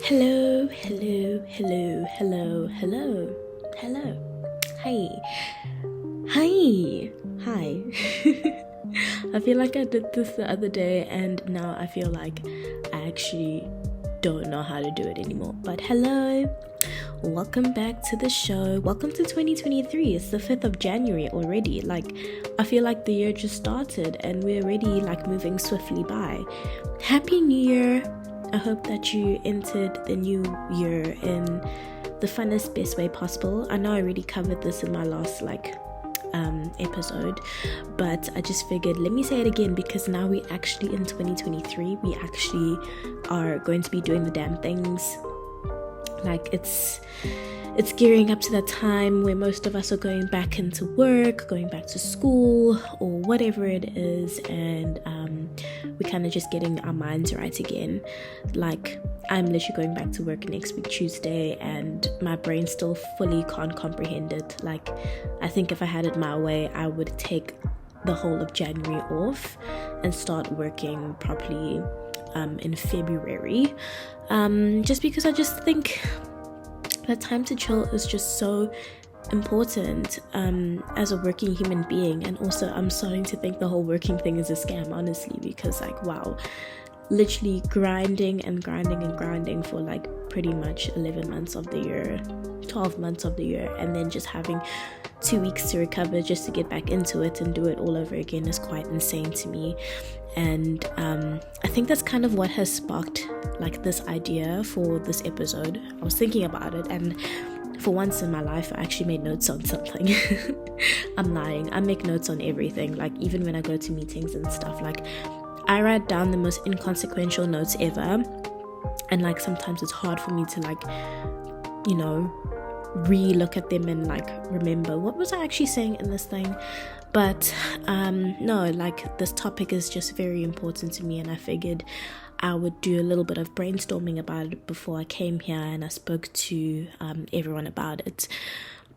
Hello, hello, hello, hello, hello, hello. Hi. Hi. I feel like I did this the other day and now I feel like I actually don't know how to do it anymore. But hello. Welcome back to the show. Welcome to 2023. It's the 5th of January already. I feel like the year just started and we're already moving swiftly by. Happy New Year. I hope that you entered the new year in the funnest, best way possible. I know I already covered this in my last episode, but I just figured let me say it again because now we actually in 2023 we actually are going to be doing the damn things. It's gearing up to that time where most of us are going back into work, going back to school or whatever it is, and we're kind of just getting our minds right again. I'm literally going back to work next week Tuesday and my brain still fully can't comprehend it. I think if I had it my way, I would take the whole of January off and start working properly in February, just because I just think that time to chill is just so important as a working human being. And also I'm starting to think the whole working thing is a scam, honestly, because wow, literally grinding for pretty much 11 months of the year, 12 months of the year, and then just having 2 weeks to recover just to get back into it and do it all over again is quite insane to me. And I think that's kind of what has sparked this idea for this episode. I was thinking about it, and for once in my life I actually made notes on something. I'm lying, I make notes on everything, even when I go to meetings and stuff. I write down the most inconsequential notes ever, and sometimes it's hard for me to re-look at them and remember what was I actually saying in this thing. But no, this topic is just very important to me, and I figured I would do a little bit of brainstorming about it before I came here and I spoke to everyone about it.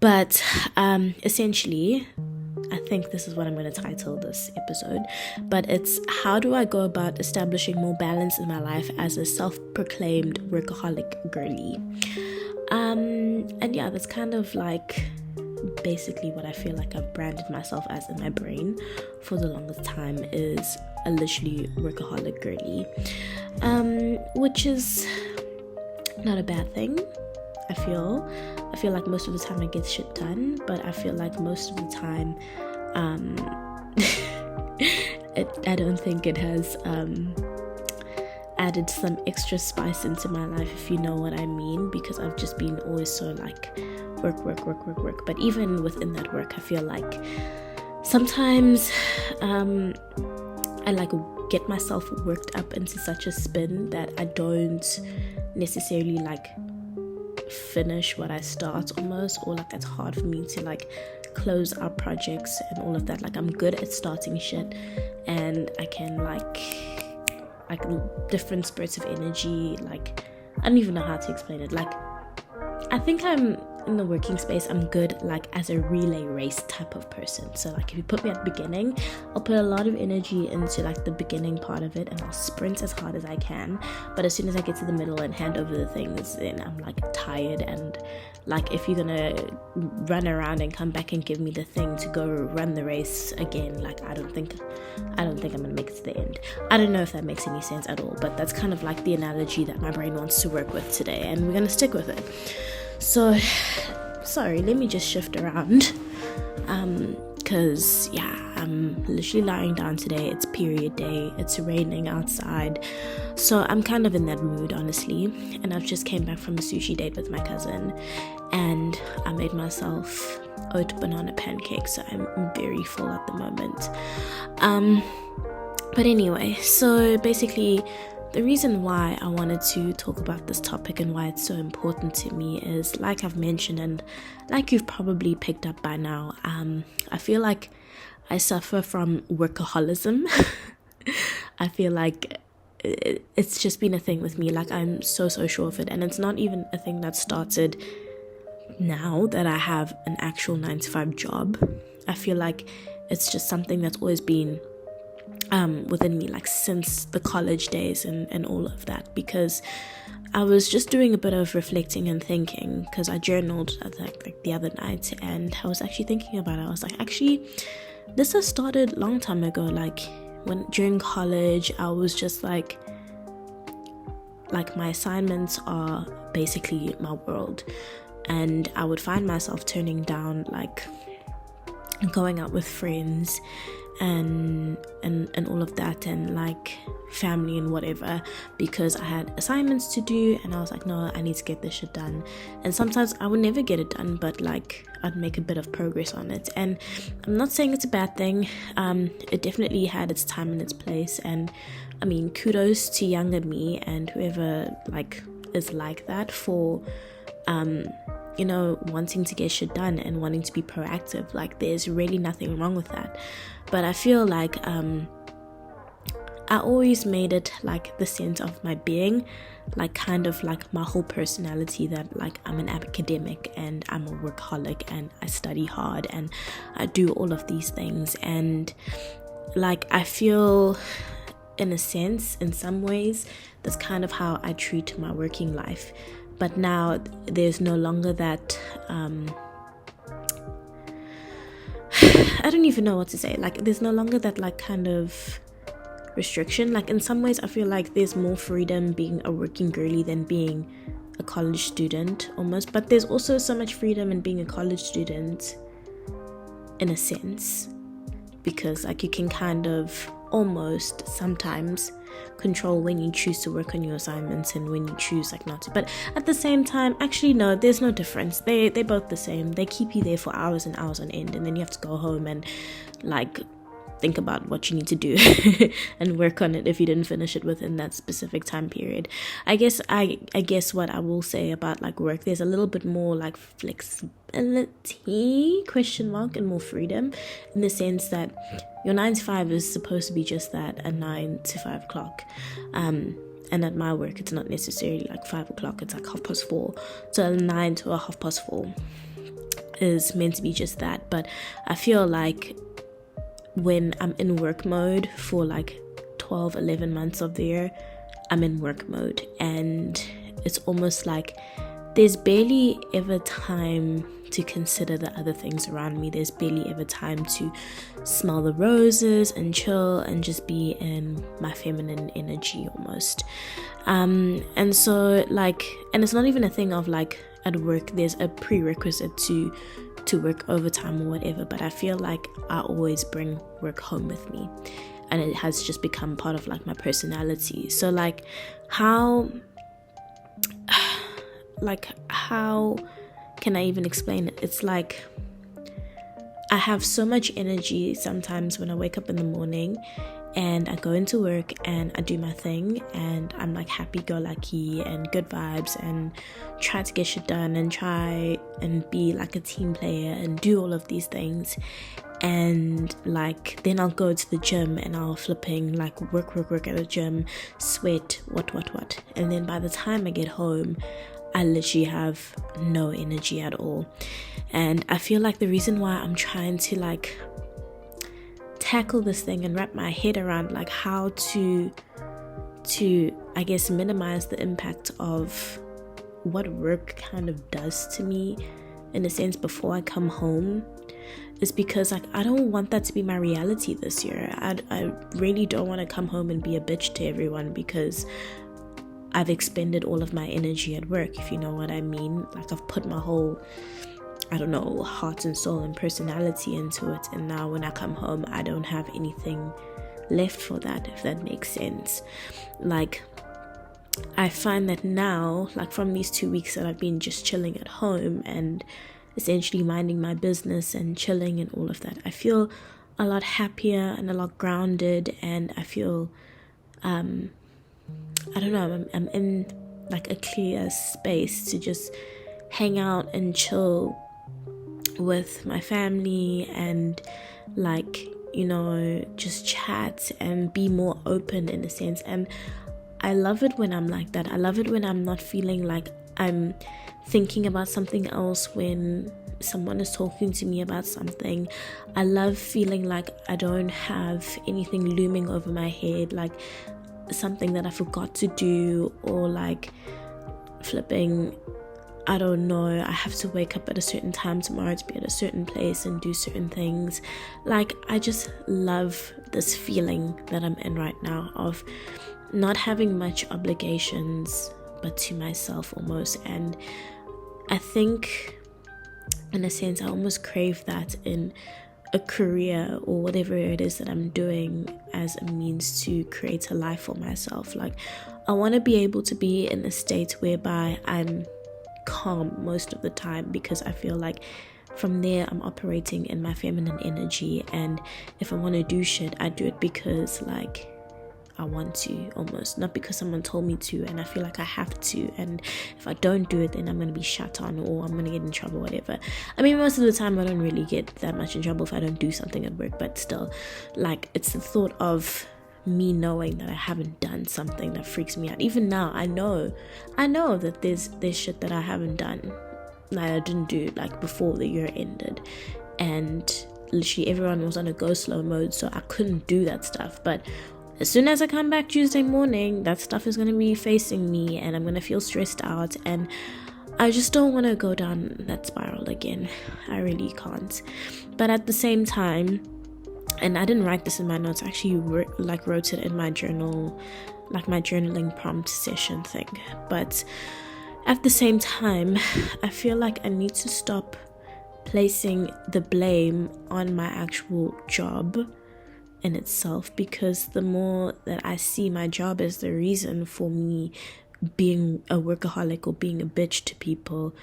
But essentially, I think this is what I'm going to title this episode, but it's how do I go about establishing more balance in my life as a self-proclaimed workaholic girlie. And yeah, that's kind of basically what I feel like I've branded myself as in my brain for the longest time, is a literally workaholic girlie, which is not a bad thing. I feel like most of the time I get shit done, but I feel like most of the time I don't think it has added some extra spice into my life, if you know what I mean, because I've just been always so work. But even within that work, I feel like sometimes I get myself worked up into such a spin that I don't necessarily finish what I start almost, or it's hard for me to close out projects and all of that. I'm good at starting shit and I can different spurts of energy. I don't even know how to explain it. I think I'm in the working space, I'm good as a relay race type of person. So if you put me at the beginning, I'll put a lot of energy into the beginning part of it and I'll sprint as hard as I can. But as soon as I get to the middle and hand over the things, then I'm tired, and if you're gonna run around and come back and give me the thing to go run the race again, I don't think I'm gonna make it to the end. I don't know if that makes any sense at all, but that's kind of the analogy that my brain wants to work with today, and we're gonna stick with it. So sorry, let me just shift around because I'm literally lying down today. It's period day, it's raining outside, so I'm kind of in that mood, honestly. And I've just came back from a sushi date with my cousin, and I made myself oat banana pancakes, so I'm very full at the moment. But anyway, so basically the reason why I wanted to talk about this topic and why it's so important to me is, I've mentioned and you've probably picked up by now, I feel like I suffer from workaholism. I feel like it's just been a thing with me. I'm so sure of it, and it's not even a thing that started now that I have an actual 9-to-5 job. I feel like it's just something that's always been within me, since the college days and all of that, because I was just doing a bit of reflecting and thinking, because I journaled like the other night, and I was actually thinking about it. I was like, actually, this has started a long time ago. Like when during college, I was just like my assignments are basically my world, and I would find myself turning down like going out with friends and all of that, and like family and whatever, because I had assignments to do, and I was like, no, I need to get this shit done. And sometimes I would never get it done, but like I'd make a bit of progress on it. And I'm not saying it's a bad thing. It definitely had its time and its place, and I mean, kudos to younger me and whoever like is like that for wanting to get shit done and wanting to be proactive. Like there's really nothing wrong with that. But I feel like I always made it like the sense of my being, like kind of like my whole personality, that like I'm an academic and I'm a workaholic and I study hard and I do all of these things. And like I feel, in a sense, in some ways, that's kind of how I treat my working life. But now there's no longer that I don't even know what to say. Like there's no longer that like kind of restriction. Like in some ways I feel like there's more freedom being a working girly than being a college student almost. But there's also so much freedom in being a college student in a sense, because like you can kind of almost sometimes control when you choose to work on your assignments and when you choose like not to. But at the same time, actually no, there's no difference. They're both the same. They keep you there for hours and hours on end, and then you have to go home and like think about what you need to do and work on it if you didn't finish it within that specific time period. I guess what I will say about like work, there's a little bit more like flexibility and more freedom, in the sense that your 9 to 5 is supposed to be just that, a 9 to 5 o'clock. And at my work it's not necessarily like 5 o'clock, it's like 4:30. So 9 to 4:30 is meant to be just that. But I feel like when I'm in work mode for like 11 months of the year, I'm in work mode, and it's almost like there's barely ever time to consider the other things around me. There's barely ever time to smell the roses and chill and just be in my feminine energy almost. And so like, and it's not even a thing of like at work there's a prerequisite to work overtime or whatever, but I feel like I always bring work home with me, and it has just become part of like my personality. So like how can I even explain it? It's like I have so much energy sometimes when I wake up in the morning and I go into work and I do my thing, and I'm like happy-go-lucky and good vibes and try to get shit done and try and be like a team player and do all of these things. And like then I'll go to the gym and I'll flipping like work at the gym, sweat, what, and then by the time I get home I literally have no energy at all. And I feel like the reason why I'm trying to like tackle this thing and wrap my head around like how to I guess minimize the impact of what work kind of does to me, in a sense, before I come home, is because like I don't want that to be my reality this year. I really don't want to come home and be a bitch to everyone because I've expended all of my energy at work, if you know what I mean. Like I've put my whole, I don't know, heart and soul and personality into it, and now when I come home I don't have anything left for that, if that makes sense. Like I find that now, like from these 2 weeks that I've been just chilling at home and essentially minding my business and chilling and all of that, I feel a lot happier and a lot grounded, and I feel I don't know, I'm in like a clear space to just hang out and chill with my family and like, you know, just chat and be more open in a sense. And I love it when I'm like that. I love it when I'm not feeling like I'm thinking about something else when someone is talking to me about something. I love feeling like I don't have anything looming over my head, like something that I forgot to do, or like flipping, I don't know, I have to wake up at a certain time tomorrow to be at a certain place and do certain things. Like, I just love this feeling that I'm in right now of not having much obligations but to myself almost. And I think in a sense I almost crave that in a career or whatever it is that I'm doing as a means to create a life for myself. Like, I want to be able to be in a state whereby I'm calm most of the time, because I feel like from there I'm operating in my feminine energy, and if I want to do shit, I do it because like I want to, almost, not because someone told me to and I feel like I have to, and if I don't do it then I'm going to be shut on or I'm going to get in trouble, whatever. I mean, most of the time I don't really get that much in trouble if I don't do something at work, but still, like, it's the thought of me knowing that I haven't done something that freaks me out. Even now, I know that there's shit that I haven't done, that I didn't do like before the year ended, and literally everyone was on a go slow mode, so I couldn't do that stuff. But as soon as I come back Tuesday morning, that stuff is going to be facing me and I'm going to feel stressed out, and I just don't want to go down that spiral again. I really can't. But at the same time, and I didn't write this in my notes, I actually wrote it in my journal, like my journaling prompt session thing. But at the same time, I feel like I need to stop placing the blame on my actual job in itself, because the more that I see my job as the reason for me being a workaholic or being a bitch to people,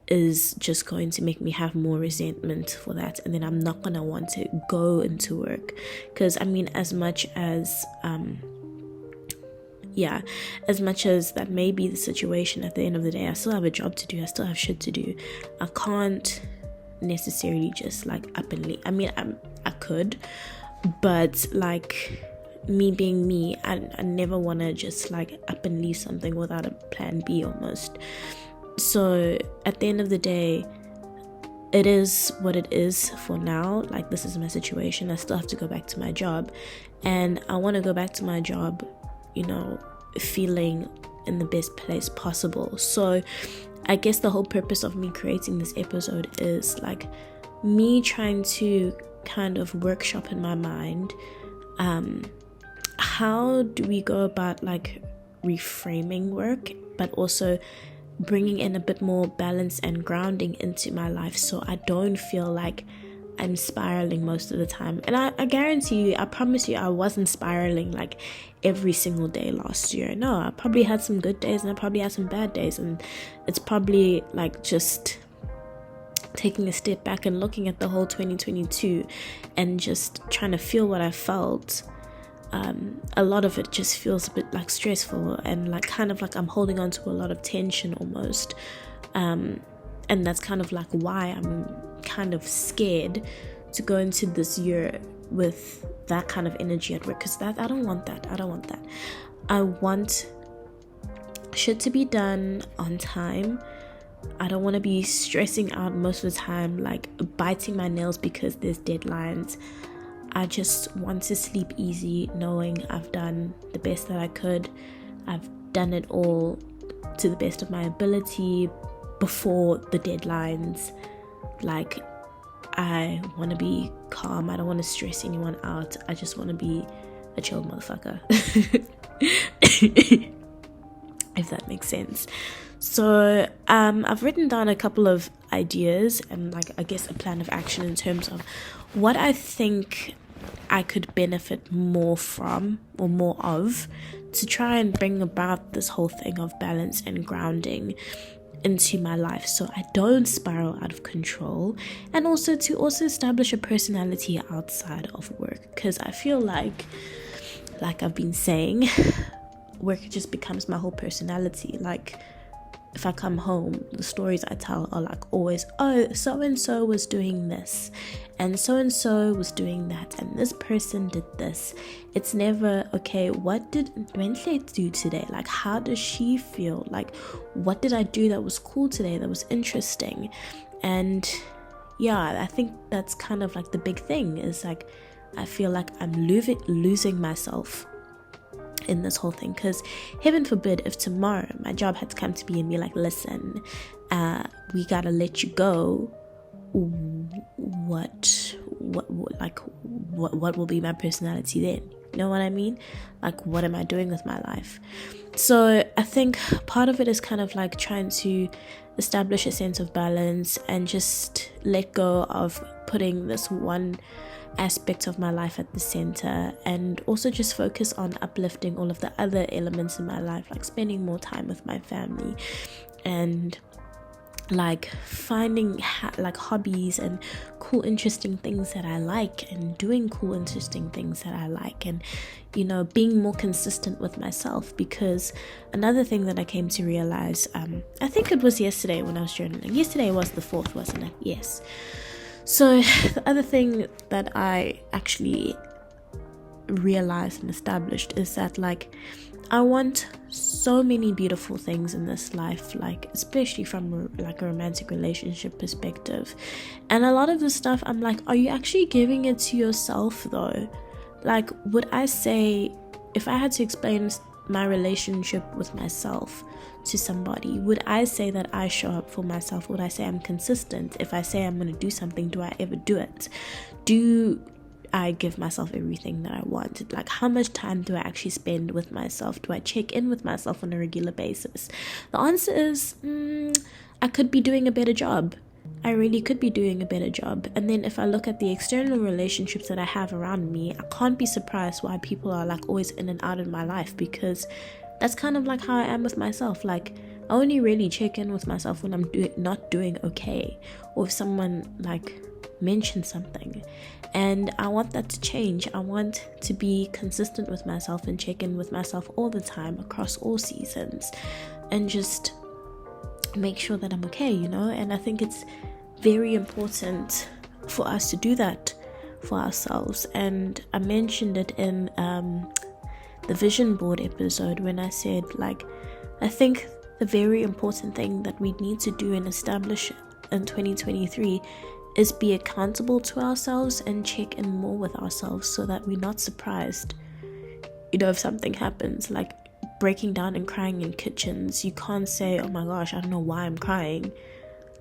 is just going to make me have more resentment for that, and then I'm not gonna want to go into work. Because I mean, as much as that may be the situation, at the end of the day I still have a job to do, I still have shit to do. I can't necessarily just like up and leave. I mean, I could, but like, me being me, I never want to just like up and leave something without a plan B almost. So at the end of the day, it is what it is for now. Like, this is my situation. I still have to go back to my job, and I want to go back to my job, you know, feeling in the best place possible. So I guess the whole purpose of me creating this episode is like me trying to kind of workshop in my mind, how do we go about like reframing work, but also bringing in a bit more balance and grounding into my life, so I don't feel like I'm spiraling most of the time. And I guarantee you, I promise you, I wasn't spiraling like every single day last year. No, I probably had some good days and I probably had some bad days, and it's probably like just taking a step back and looking at the whole 2022 and just trying to feel what I felt. A lot of it just feels a bit like stressful and like kind of like I'm holding on to a lot of tension almost, and that's kind of like why I'm kind of scared to go into this year with that kind of energy at work, because I don't want that. I want shit to be done on time. I don't want to be stressing out most of the time, like biting my nails because there's deadlines. I just want to sleep easy, knowing I've done the best that I could. I've done it all to the best of my ability before the deadlines. Like, I want to be calm. I don't want to stress anyone out. I just want to be a chill motherfucker. If that makes sense. So I've written down a couple of ideas and like, I guess, a plan of action in terms of what I think I could benefit more from or more of, to try and bring about this whole thing of balance and grounding into my life, so I don't spiral out of control, and also to establish a personality outside of work, because I feel like I've been saying, work just becomes my whole personality. Like, if I come home, the stories I tell are like always, oh, so-and-so was doing this and so-and-so was doing that and this person did this. It's never, okay, what did Wednesday do today? Like, how does she feel? Like, what did I do that was cool today, that was interesting? And yeah, I think that's kind of like the big thing, is like, I feel like I'm losing myself in this whole thing, because heaven forbid if tomorrow my job had to come to me and be like, listen, we gotta let you go, what will be my personality then? You know what I mean? Like, what am I doing with my life? So I think part of it is kind of like trying to establish a sense of balance and just let go of putting this one aspect of my life at the center, and also just focus on uplifting all of the other elements in my life, like spending more time with my family and like finding like hobbies and cool interesting things that I like, and doing cool interesting things that I like, and you know, being more consistent with myself. Because another thing that I came to realize, I think it was yesterday when I was journaling. Yesterday was the 4th, wasn't it? Yes. So the other thing that I actually realized and established is that like I want so many beautiful things in this life, like especially from like a romantic relationship perspective, and a lot of the stuff I'm like, are you actually giving it to yourself though? Like, would I say, if I had to explain my relationship with myself to somebody, would I say that I show up for myself? Would I say I'm consistent? If I say I'm going to do something, do I ever do it? Do I give myself everything that I want? Like, how much time do I actually spend with myself? Do I check in with myself on a regular basis? The answer is, I could be doing a better job. I really could be doing a better job. And then if I look at the external relationships that I have around me, I can't be surprised why people are like always in and out of my life, because that's kind of like how I am with myself. Like, I only really check in with myself when I'm not doing okay, or if someone like mentions something, and I want that to change. I want to be consistent with myself and check in with myself all the time across all seasons, and just make sure that I'm okay, you know. And I think it's very important for us to do that for ourselves. And I mentioned it in the vision board episode when I said, like, I think the very important thing that we need to do and establish in 2023 is be accountable to ourselves and check in more with ourselves, so that we're not surprised, you know, if something happens, like breaking down and crying in kitchens. You can't say, oh my gosh, I don't know why I'm crying.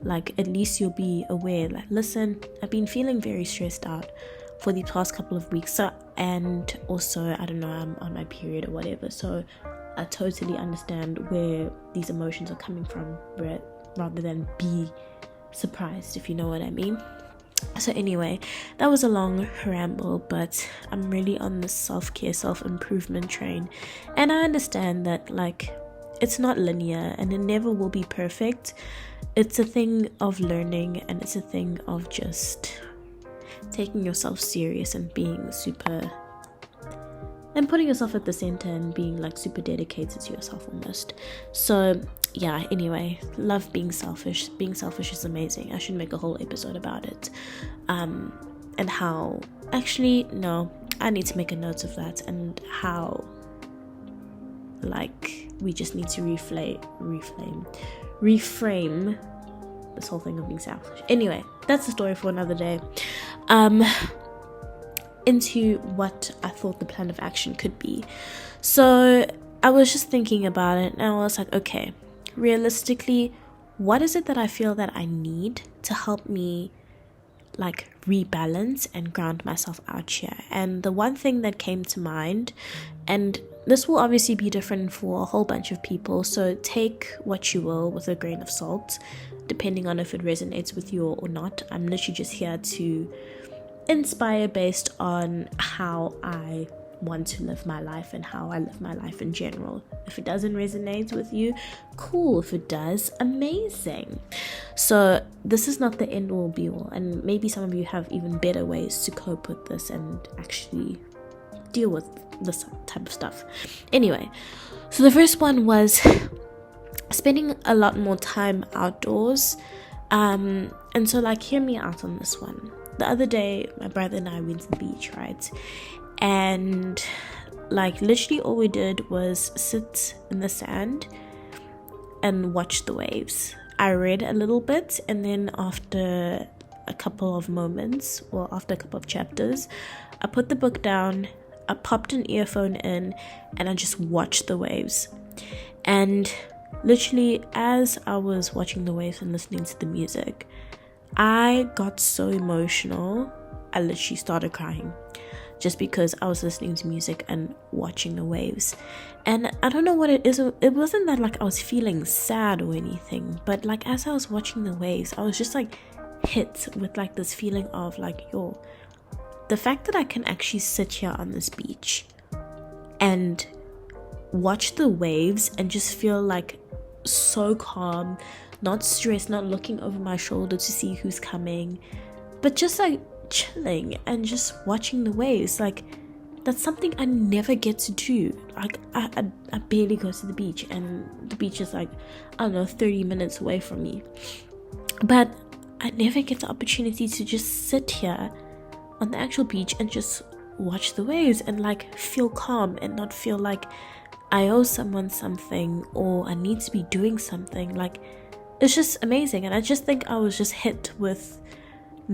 Like, at least you'll be aware, like, listen, I've been feeling very stressed out for the past couple of weeks, and also, I don't know, I'm on my period or whatever, so I totally understand where these emotions are coming from, rather than be surprised, if you know what I mean. So anyway, that was a long ramble, but I'm really on this self-care, self-improvement train, and I understand that like it's not linear and it never will be perfect. It's a thing of learning, and it's a thing of just taking yourself serious and being super, and putting yourself at the center and being like super dedicated to yourself almost. So yeah, anyway, love being selfish. Being selfish is amazing. I should make a whole episode about it. And how, actually, no, I need to make a note of that, and how like we just need to reframe this whole thing of being selfish. Anyway, that's the story for another day. Into what I thought the plan of action could be. So I was just thinking about it, and I was like, okay, realistically, what is it that I feel that I need to help me like rebalance and ground myself out here? And the one thing that came to mind, and this will obviously be different for a whole bunch of people, so take what you will with a grain of salt, depending on if it resonates with you or not. I'm literally just here to inspire based on how I want to live my life and how I live my life in general. If it doesn't resonate with you, cool. If it does, amazing. So this is not the end all be all, and maybe some of you have even better ways to cope with this and actually deal with this type of stuff. Anyway, so the first one was spending a lot more time outdoors. And so like, hear me out on this one. The other day, my brother and I went to the beach, right? And like literally all we did was sit in the sand and watch the waves. I read a little bit, and then after a couple of moments, or after a couple of chapters, I put the book down, I popped an earphone in and I just watched the waves. And literally, as I was watching the waves and listening to the music, I got so emotional, I literally started crying just because I was listening to music and watching the waves. And I don't know what it is. It wasn't that like I was feeling sad or anything, but like as I was watching the waves, I was just like hit with like this feeling of like, yo, the fact that I can actually sit here on this beach and watch the waves and just feel like so calm, not stressed, not looking over my shoulder to see who's coming, but just like chilling and just watching the waves. Like, that's something I never get to do. Like, I barely go to the beach, and the beach is like, I don't know, 30 minutes away from me, but I never get the opportunity to just sit here on the actual beach and just watch the waves and like feel calm and not feel like I owe someone something or I need to be doing something. Like, it's just amazing. And I just think I was just hit with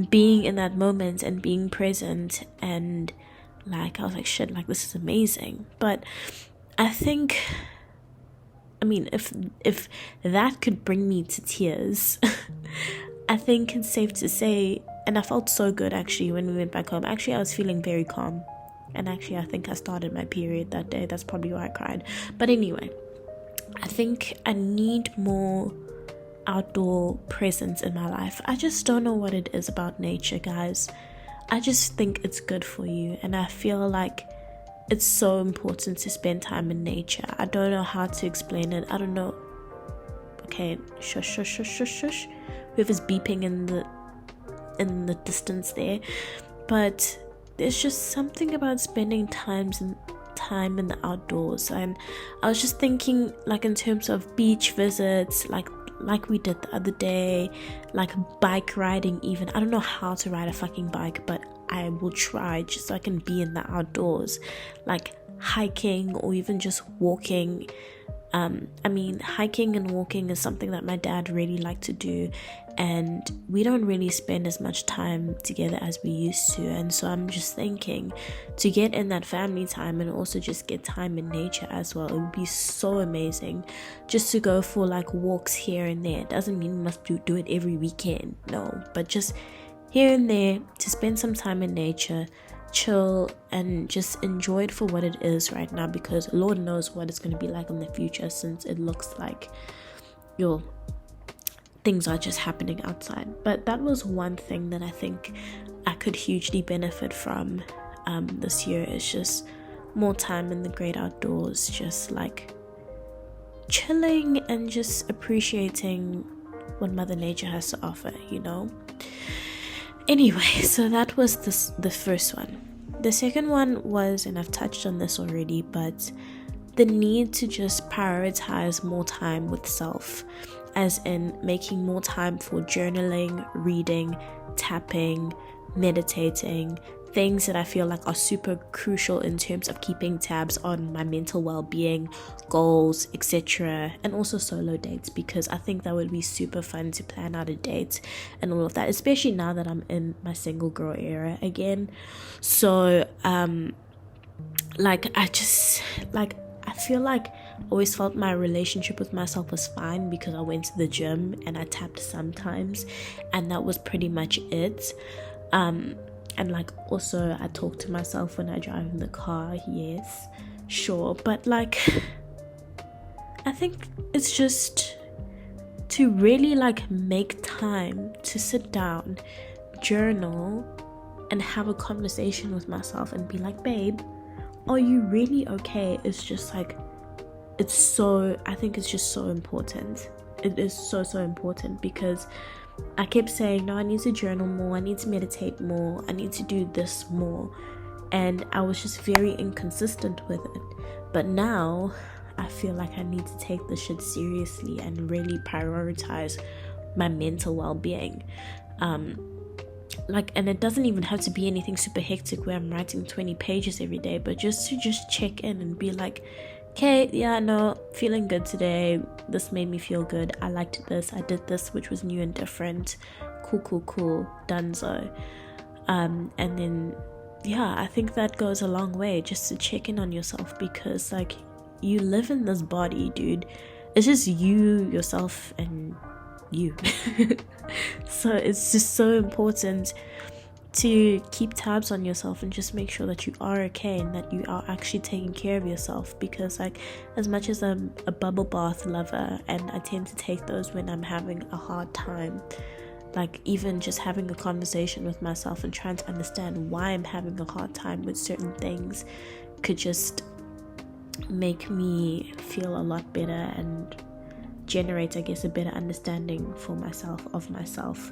being in that moment and being present, and like I was like, shit, like this is amazing. But I think, I mean, if that could bring me to tears, I think it's safe to say, and I felt so good actually when we went back home. Actually, I was feeling very calm, and actually I think I started my period that day. That's probably why I cried. But anyway, I think I need more outdoor presence in my life. I just don't know what it is about nature, guys. I just think it's good for you, and I feel like it's so important to spend time in nature. I don't know how to explain it. I don't know. Okay, shush, shush, shush, shush, shush. Whoever's beeping in the distance there. But there's just something about spending time in the outdoors. And I was just thinking, like, in terms of beach visits, like we did the other day, like bike riding even. I don't know how to ride a fucking bike, but I will try just so I can be in the outdoors, like hiking or even just walking. I mean, hiking and walking is something that my dad really liked to do, and we don't really spend as much time together as we used to. And so I'm just thinking, to get in that family time and also just get time in nature as well, it would be so amazing just to go for like walks here and there. It doesn't mean we must do it every weekend, no, but just here and there to spend some time in nature, chill, and just enjoy it for what it is right now, because Lord knows what it's going to be like in the future, since it looks like things are just happening outside. But that was one thing that I think I could hugely benefit from this year, is just more time in the great outdoors, just like chilling and just appreciating what Mother Nature has to offer, you know. Anyway, so that was the first one. The second one was, and I've touched on this already, but the need to just prioritize more time with self, as in making more time for journaling, reading, tapping, meditating, things that I feel like are super crucial in terms of keeping tabs on my mental well-being, goals, etc. And also solo dates, because I think that would be super fun to plan out a date and all of that, especially now that I'm in my single girl era again. So I feel like I always felt my relationship with myself was fine because I went to the gym and I tapped sometimes, and that was pretty much it. And like also I talk to myself when I drive in the car, yes, sure, but like I think it's just to really like make time to sit down, journal, and have a conversation with myself and be like, babe, are you really okay? It's just like, I think it's just so important. It is so important, because I kept saying, no, I need to journal more, I need to meditate more, I need to do this more, and I was just very inconsistent with it. But now I feel like I need to take this shit seriously and really prioritize my mental well-being. And it doesn't even have to be anything super hectic where I'm writing 20 pages every day, but just to check in and be like, okay, yeah, no, feeling good today, this made me feel good, I liked this, I did this which was new and different, cool, donezo. And then yeah, I think that goes a long way, just to check in on yourself, because like you live in this body, dude. It's just you, yourself, and you. So it's just so important to keep tabs on yourself and just make sure that you are okay and that you are actually taking care of yourself. Because like, as much as I'm a bubble bath lover and I tend to take those when I'm having a hard time, like even just having a conversation with myself and trying to understand why I'm having a hard time with certain things could just make me feel a lot better and generate, I guess, a better understanding for myself, of myself,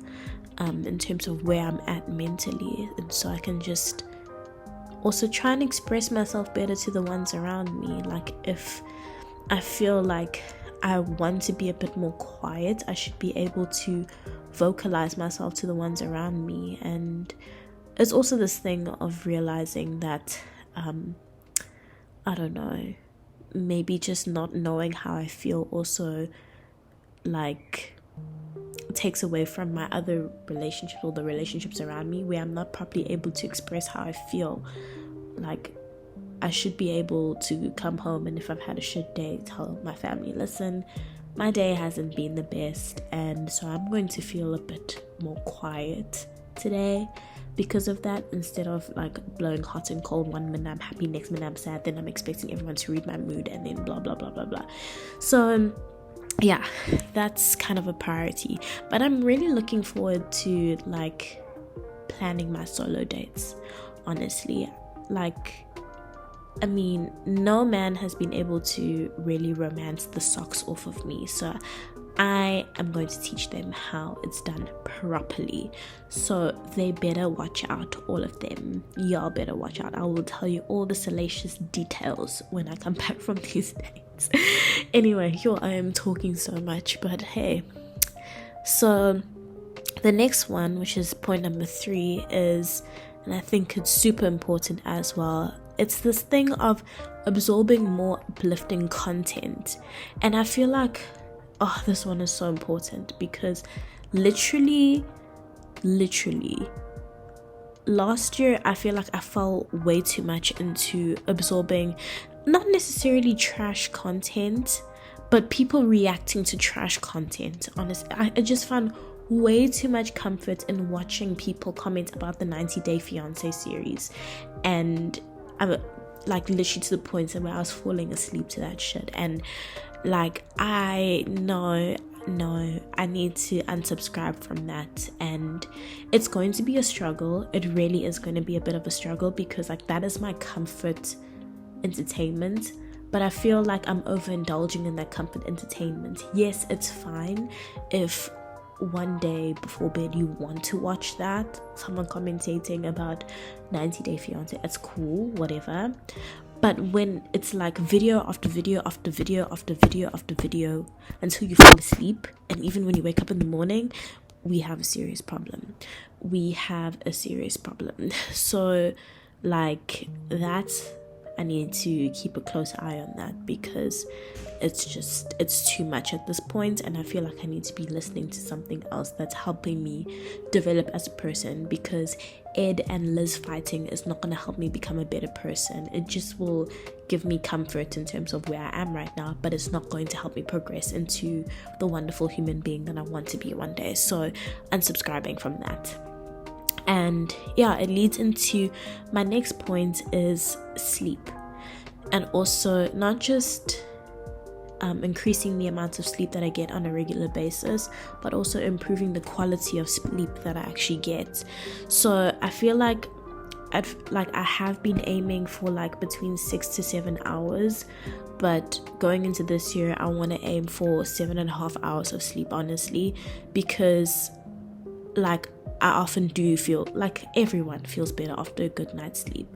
in terms of where I'm at mentally. And so I can just also try and express myself better to the ones around me. Like if I feel like I want to be a bit more quiet, I should be able to vocalize myself to the ones around me. And it's also this thing of realizing that I don't know, maybe just not knowing how I feel also like takes away from my other relationships, or the relationships around me, where I'm not properly able to express how I feel. Like I should be able to come home, and if I've had a shit day, tell my family, listen, my day hasn't been the best, and so I'm going to feel a bit more quiet today because of that, instead of like blowing hot and cold. One minute I'm happy, next minute I'm sad, then I'm expecting everyone to read my mood, and then blah blah blah blah blah. So yeah, that's kind of a priority. But I'm really looking forward to like planning my solo dates, honestly. Like, I mean, no man has been able to really romance the socks off of me, so I am going to teach them how it's done properly. So they better watch out, all of them. Y'all better watch out. I will tell you all the salacious details when I come back from these dates. Anyway, here I am talking so much, but hey. So the next one, which is point number 3, is, and I think it's super important as well, it's this thing of absorbing more uplifting content. And I feel like, oh, this one is so important, because literally last year I feel like I fell way too much into absorbing not necessarily trash content, but people reacting to trash content. Honestly, I just found way too much comfort in watching people comment about the 90 Day Fiancé series, and I'm like literally to the point where I was falling asleep to that shit. And like, I know I need to unsubscribe from that, and it's going to be a struggle. It really is going to be a bit of a struggle, because like that is my comfort entertainment, but I feel like I'm overindulging in that comfort entertainment. Yes, it's fine if one day before bed you want to watch that, someone commentating about 90 Day Fiancé, it's cool, whatever. But when it's like video after video after video after video after video until you fall asleep, and even when you wake up in the morning, we have a serious problem. So like that, I need to keep a close eye on that, because it's too much at this point, and I feel like I need to be listening to something else that's helping me develop as a person, because Ed and Liz fighting is not going to help me become a better person. It just will give me comfort in terms of where I am right now, but it's not going to help me progress into the wonderful human being that I want to be one day. So unsubscribing from that. And yeah, it leads into my next point, is sleep. And also not just increasing the amount of sleep that I get on a regular basis, but also improving the quality of sleep that I actually get. So I feel like I have been aiming for like between 6 to 7 hours, but going into this year I want to aim for 7.5 hours of sleep, honestly, because like I often do feel like everyone feels better after a good night's sleep,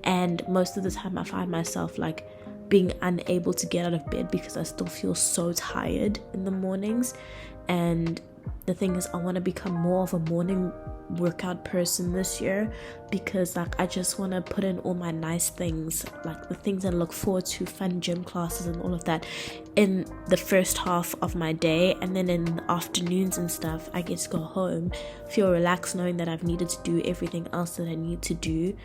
and most of the time I find myself like being unable to get out of bed because I still feel so tired in the mornings. And the thing is, I want to become more of a morning workout person this year, because like I just want to put in all my nice things, like the things I look forward to, fun gym classes and all of that, in the first half of my day, and then in the afternoons and stuff I get to go home, feel relaxed knowing that I've needed to do everything else that I need to do,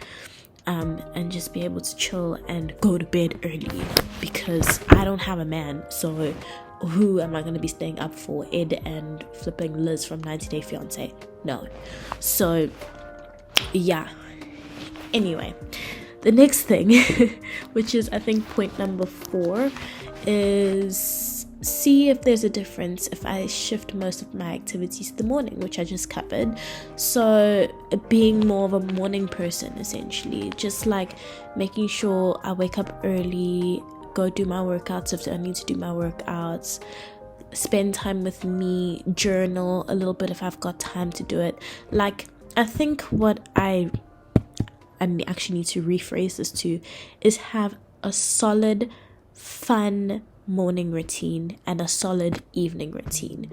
and just be able to chill and go to bed early, because I don't have a man, so who am I going to be staying up for? Ed and flipping Liz from 90 Day Fiancé? No. So yeah, anyway, the next thing which is I think point number 4, is see if there's a difference if I shift most of my activities to the morning, which I just covered. So being more of a morning person, essentially, just like making sure I wake up early, go do my workouts if I need to do my workouts, spend time with me, journal a little bit if I've got time to do it. Like, I think what I actually need to rephrase this to is have a solid, fun morning routine and a solid evening routine.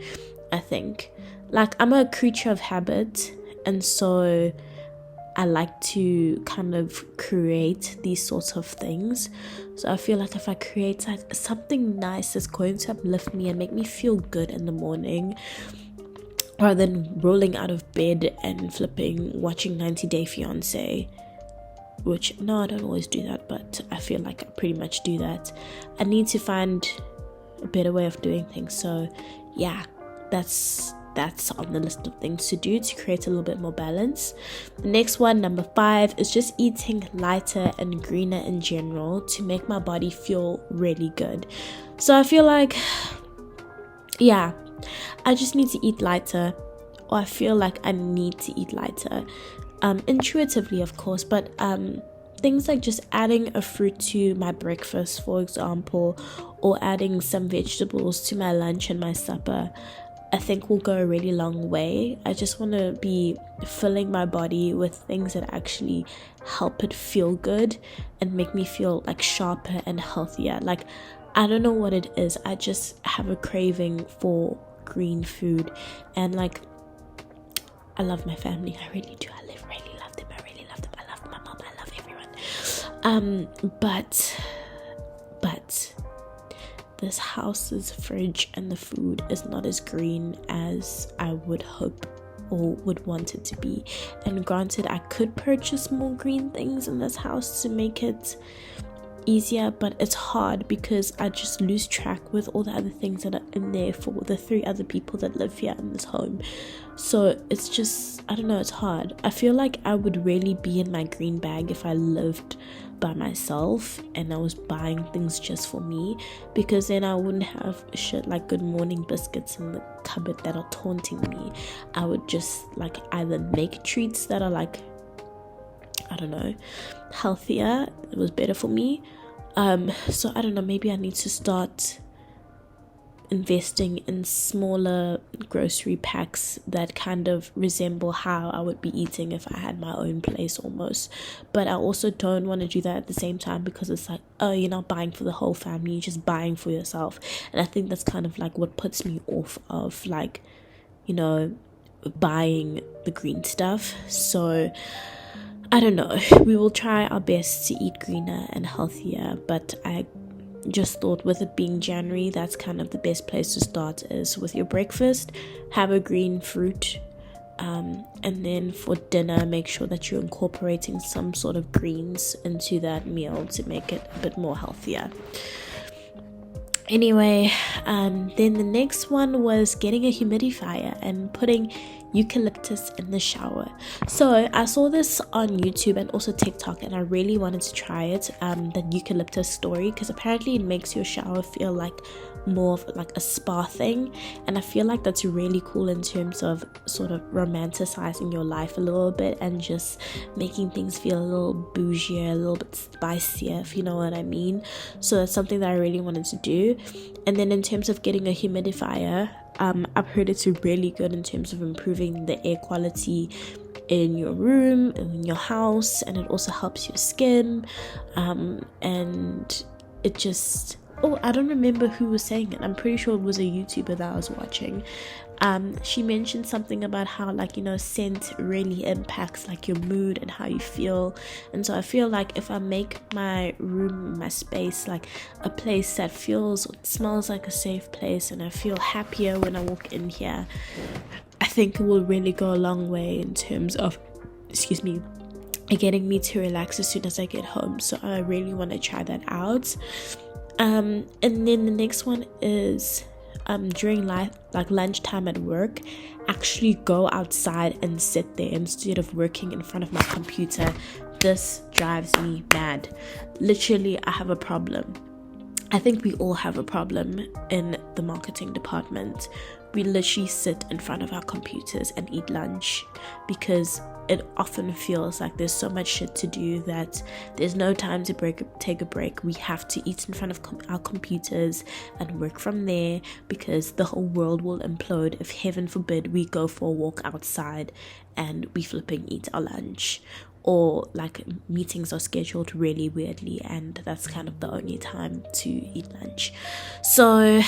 I think, like, I'm a creature of habit, and so I like to kind of create these sorts of things. So I feel like if I create like something nice that's going to uplift me and make me feel good in the morning, rather than rolling out of bed and flipping watching 90 Day Fiancé, which, no, I don't always do that, but I feel like I pretty much do that. I need to find a better way of doing things. So yeah, that's on the list of things to do to create a little bit more balance. The next one, number 5, is just eating lighter and greener in general to make my body feel really good. So I feel like, yeah, I just need to eat lighter, or I feel like I need to eat lighter, intuitively of course, but things like just adding a fruit to my breakfast, for example, or adding some vegetables to my lunch and my supper, I think will go a really long way. I just want to be filling my body with things that actually help it feel good and make me feel like sharper and healthier. Like, I don't know what it is, I just have a craving for green food, and like, I love my family, I really do, I really love them, I really love them, I love my mom, I love everyone, but this house's fridge and the food is not as green as I would hope or would want it to be. And granted, I could purchase more green things in this house to make it easier, but it's hard because I just lose track with all the other things that are in there for the 3 other people that live here in this home. So it's just, I don't know, it's hard. I feel like I would really be in my green bag if I lived by myself and I was buying things just for me, because then I wouldn't have shit like Good Morning biscuits in the cupboard that are taunting me. I would just like either make treats that are like, I don't know, healthier, it was better for me. So I don't know, maybe I need to start investing in smaller grocery packs that kind of resemble how I would be eating if I had my own place almost. But I also don't want to do that at the same time, because it's like, oh, you're not buying for the whole family, you're just buying for yourself. And I think that's kind of like what puts me off of, like, you know, buying the green stuff. So I don't know, we will try our best to eat greener and healthier, but I just thought with it being January, that's kind of the best place to start, is with your breakfast, have a green fruit, and then for dinner, make sure that you're incorporating some sort of greens into that meal to make it a bit more healthier. Anyway, then the next one was getting a humidifier and putting eucalyptus in the shower. So I saw this on YouTube and also TikTok, and I really wanted to try it, the eucalyptus story, because apparently it makes your shower feel like more of like a spa thing, and I feel like that's really cool in terms of sort of romanticizing your life a little bit and just making things feel a little bougier, a little bit spicier, if you know what I mean. So that's something that I really wanted to do. And then in terms of getting a humidifier, I've heard it's really good in terms of improving the air quality in your room, in your house, and it also helps your skin, and it just oh, I don't remember who was saying it. I'm pretty sure it was a YouTuber that I was watching. She mentioned something about how, like, you know, scent really impacts like your mood and how you feel. And so I feel like if I make my room, my space, like a place that smells like a safe place, and I feel happier when I walk in here, I think it will really go a long way in terms of, excuse me, getting me to relax as soon as I get home. So I really want to try that out. And then the next one is during lunchtime at work, actually go outside and sit there instead of working in front of my computer. This drives me mad. Literally, I have a problem. I think we all have a problem in the marketing department. We literally sit in front of our computers and eat lunch because it often feels like there's so much shit to do that there's no time to take a break. We have to eat in front of our computers and work from there because the whole world will implode if, heaven forbid, we go for a walk outside and we flipping eat our lunch. Or like meetings are scheduled really weirdly and that's kind of the only time to eat lunch. So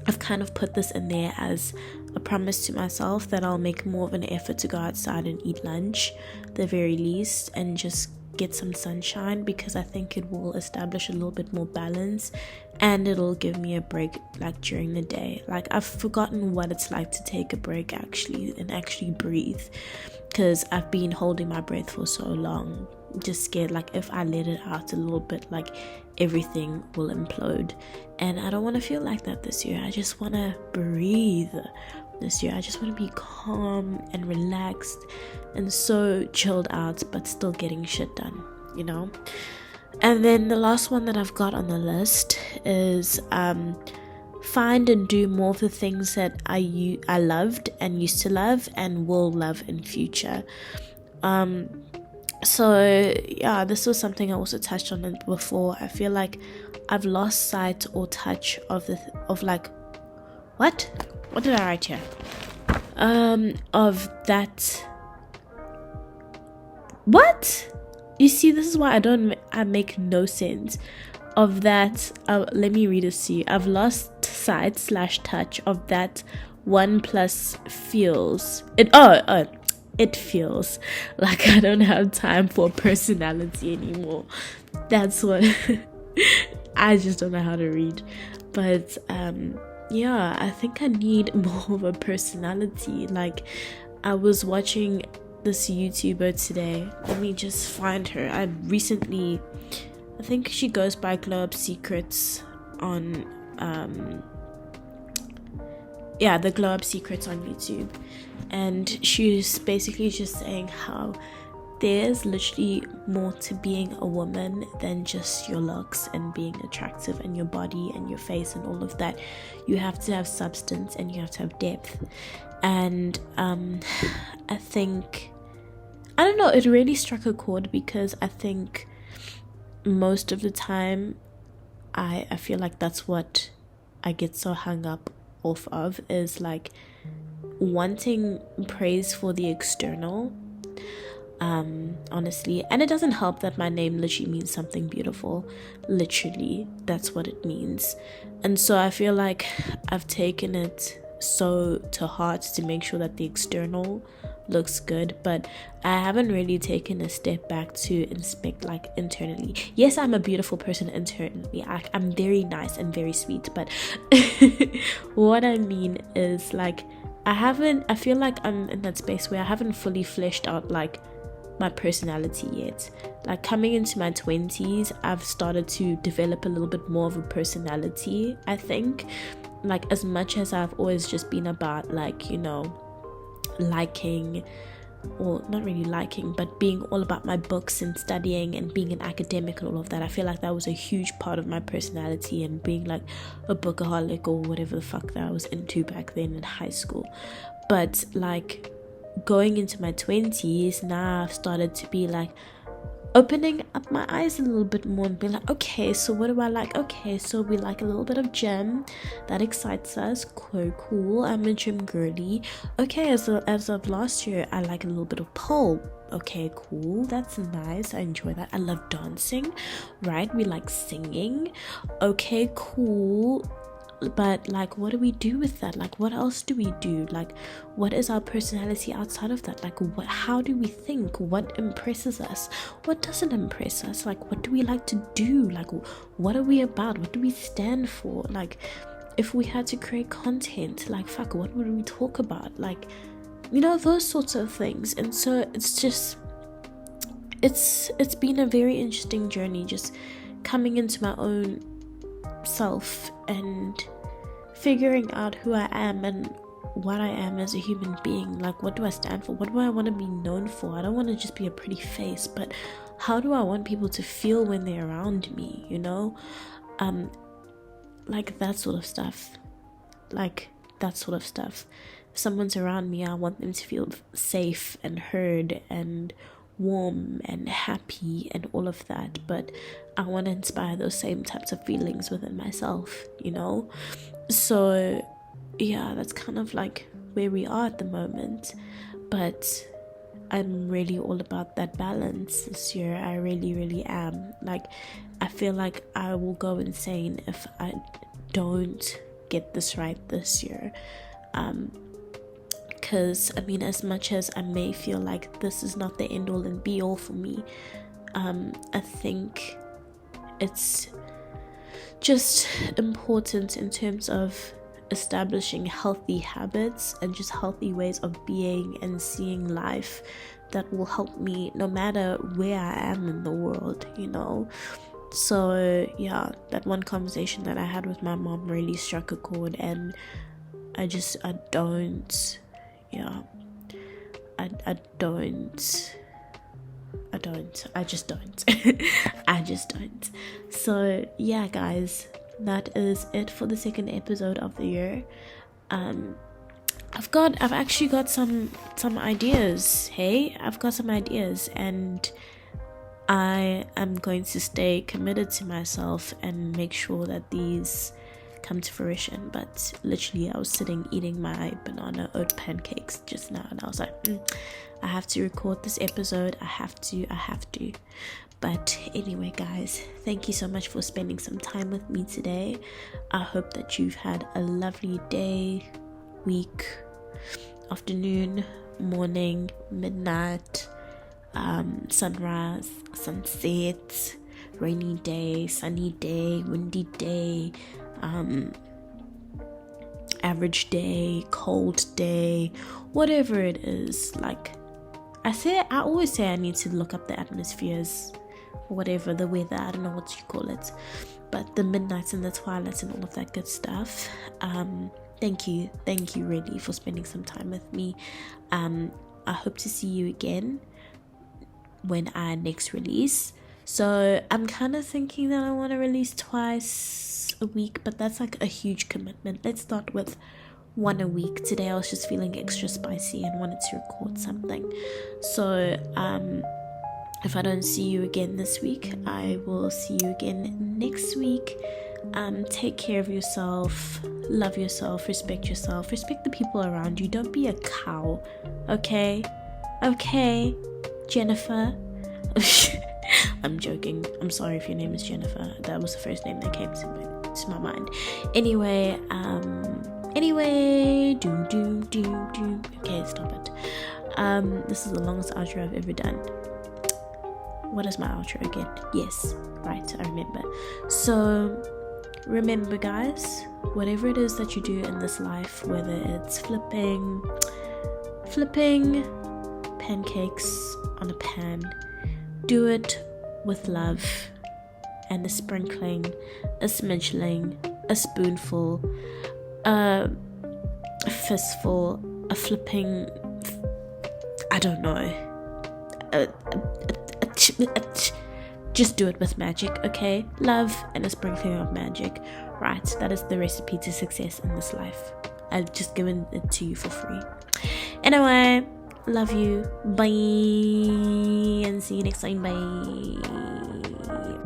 I've kind of put this in there as a promise to myself that I'll make more of an effort to go outside and eat lunch, the very least, and just get some sunshine, because I think it will establish a little bit more balance and it'll give me a break like during the day. Like, I've forgotten what it's like to take a break actually and actually breathe, because I've been holding my breath for so long, just scared like if I let it out a little bit, like everything will implode. And I don't want to feel like that this year. I just want to breathe this year. I just want to be calm and relaxed and so chilled out, but still getting shit done, you know. And then the last one that I've got on the list is find and do more of the things that I loved and used to love and will love in future. So yeah, this was something I also touched on it before. I feel like I've lost sight or touch of what did I write here? Of that. What? You see, this is why I make no sense of that. Let me read this to you. I've lost sight / touch of that 1 plus feels it. It feels like I don't have time for personality anymore. That's what I just don't know how to read. But yeah, I think I need more of a personality. Like, I was watching this YouTuber today. Let me just find her. I think she goes by Globe Secrets on the Glow Up Secrets on YouTube. And she's basically just saying how there's literally more to being a woman than just your looks and being attractive and your body and your face and all of that. You have to have substance and you have to have depth. And I think, I don't know, it really struck a chord, because I think most of the time I feel like that's what I get so hung up off of, is like wanting praise for the external, honestly. And it doesn't help that my name literally means something beautiful. Literally, that's what it means. And so I feel like I've taken it so to heart to make sure that the external looks good, but I haven't really taken a step back to inspect like internally. Yes, I'm a beautiful person internally. I'm very nice and very sweet, but what I mean is like I feel like I'm in that space where I haven't fully fleshed out like my personality yet. Like, coming into my 20s, I've started to develop a little bit more of a personality, I think. Like, as much as I've always just been about like, you know, liking, or not really liking, but being all about my books and studying and being an academic and all of that, I feel like that was a huge part of my personality, and being like a bookaholic or whatever the fuck that I was into back then in high school. But like, going into my 20s now, I've started to be like, opening up my eyes a little bit more and be like, okay, so what do I like? Okay, so we like a little bit of gym. That excites us. Cool. I'm a gym girlie. Okay, as of last year, I like a little bit of pole. Okay, cool. That's nice. I enjoy that. I love dancing, right? We like singing. Okay, cool. But like, what do we do with that? Like, what else do we do? Like, what is our personality outside of that? Like, how do we think? What impresses us? What doesn't impress us? Like, what do we like to do? Like, what are we about? What do we stand for? Like, if we had to create content, like, fuck, what would we talk about? Like, you know, those sorts of things. And so it's just, it's been a very interesting journey, just coming into my own self and figuring out who I am and what I am as a human being. Like, what do I stand for? What do I want to be known for? I don't want to just be a pretty face, but how do I want people to feel when they're around me, you know? Like that sort of stuff. If someone's around me, I want them to feel safe and heard and warm and happy and all of that, but I want to inspire those same types of feelings within myself, you know? So yeah, that's kind of like where we are at the moment, but I'm really all about that balance this year. I really am. Like, I feel like I will go insane if I don't get this right this year. Because I mean, as much as I may feel like this is not the end all and be all for me, I think it's just important in terms of establishing healthy habits and just healthy ways of being and seeing life that will help me no matter where I am in the world, you know. So yeah, that one conversation that I had with my mom really struck a chord, and I just don't. I just don't. So yeah, guys, that is it for the second episode of the year. I've actually got some ideas. I've got some ideas, and I am going to stay committed to myself and make sure that these come to fruition. But literally, I was sitting eating my banana oat pancakes just now, and I was like, I have to record this episode. I have to. But anyway, guys, thank you so much for spending some time with me today. I hope that you've had a lovely day, week, afternoon, morning, midnight, sunrise, sunset, rainy day, sunny day, windy day, average day, cold day, whatever it is. Like I always say I need to look up the atmospheres, whatever, the weather, I don't know what you call it, but the midnights and the twilights and all of that good stuff. Thank you really for spending some time with me. I hope to see you again when I next release. So I'm kind of thinking that I want to release twice a week, but that's like a huge commitment. Let's start with one a week. Today I was just feeling extra spicy and wanted to record something. So if I don't see you again this week, I will see you again next week. Take care of yourself, love yourself, respect the people around you. Don't be a cow, okay, Jennifer. I'm joking. I'm sorry if your name is Jennifer. That was the first name that came to my mind. Anyway, do. Okay, stop it. This is the longest outro I've ever done. What is my outro again? Yes, right, I remember. So remember, guys, whatever it is that you do in this life, whether it's flipping pancakes on a pan, do it with love and a sprinkling, a smidgeling, a spoonful, a fistful, a flipping, I don't know, just do it with magic, okay? Love and a sprinkling of magic. Right, that is the recipe to success in this life. I've just given it to you for free. Anyway, Love you. Bye. And see you next time. Bye.